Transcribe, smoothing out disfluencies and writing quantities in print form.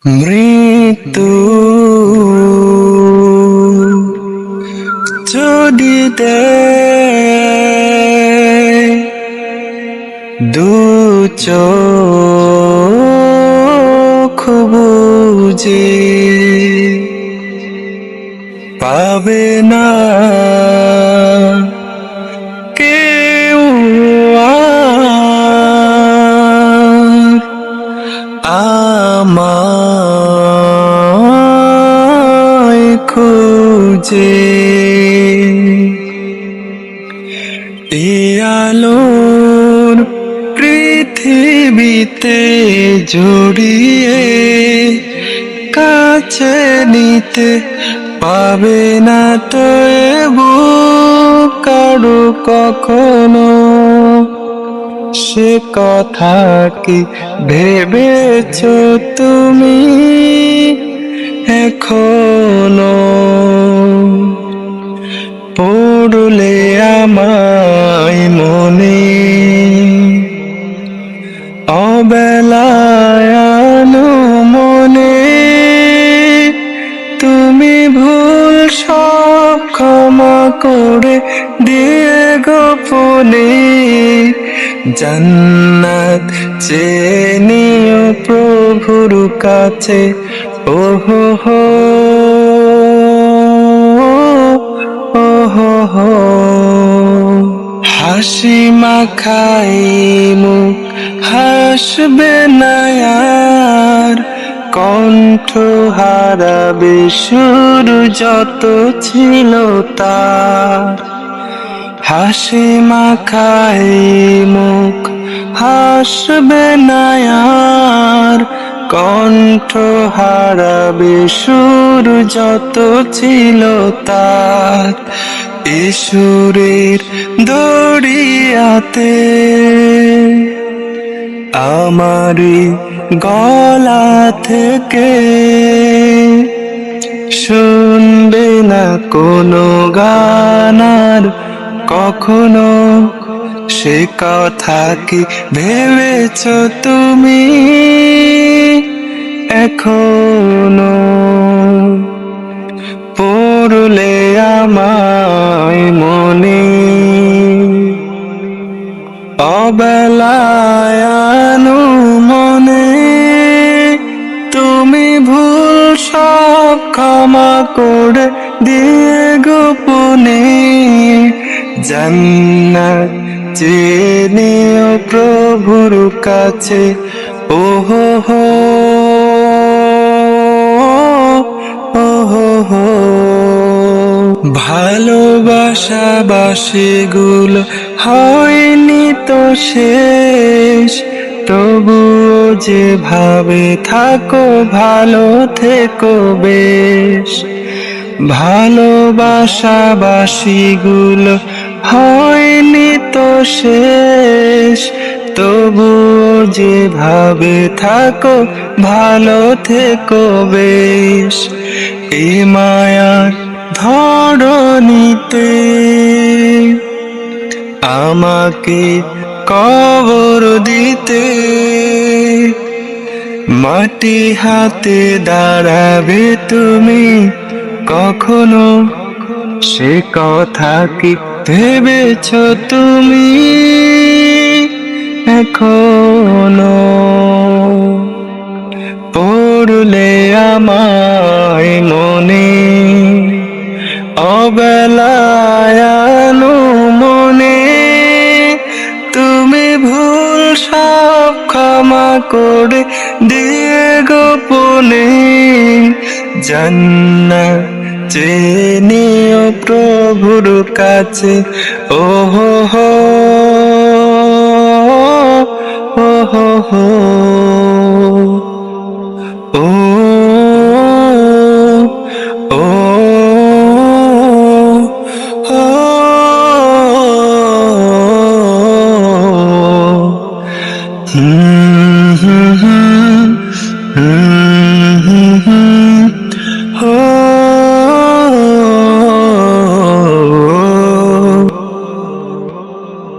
মৃত্যু যদি দেয় দু চোখ বুজে, পাবে না কেউ আমায় খুঁজে। এই আলোর পৃথিবীতে জড়িয়ে কাছে নিতে পাবে না তো কারো কখনো। সে কথা কি ভেবেছো তুমি এখনো? পড়লে আমায় মনে অবেলায় মনে, তুমি ভুল সব ক্ষমা করে দিয়ে গোপনে জান্নাত চেয়ে নিও প্রভুর কাছে। ওহো হো ওহো হো, হাসি মাখাই মুখ হাসবে না আর, কণ্ঠ হারাবে সুর যত ছিল তার। হাসি মাখাই মুখ হাসবে না আর, কণ্ঠ হারাবে সুর যত ছিল তার। এ সুরের দরিয়াতে আমারি গলা থেকে শুনবে না কোনো গান আর কখনো। সে কথা কি ভেবেছো তুমি এখনো? পড়লে আমায় মনে অবেলায় মনে, তুমি ভুল সব ক্ষমা করে দিয়ে গোপনে জান্নাত চেয়ে নিও প্রভুর কাছে। ওহো হো ওহো হো, ভালোবাসা বাসিগুলো হয়নি তো শেষ, তবুও যে ভাবে থাকো ভালো থেকো বেশ। ভালোবাসা বাসিগুলো হয়নি তো শেষ, তবুও যে ভাবে থাকো ভালো থেকো বেশ। এ মায়ার ধরণীতে আমাকে কবর দিতে মাটি হাতে দাঁড়াবে তুমি কখনো? সে কথা কি ভেবেছো তুমি এখনো? পড়লে আমায় মনে অবেলায় মনে, তুমি ভুল সব ক্ষমা করে দিয়ে গোপনে জান্নাত চেয়ে নিও প্রভুর কাছে। ওহো হো ওহো হো ও ও ও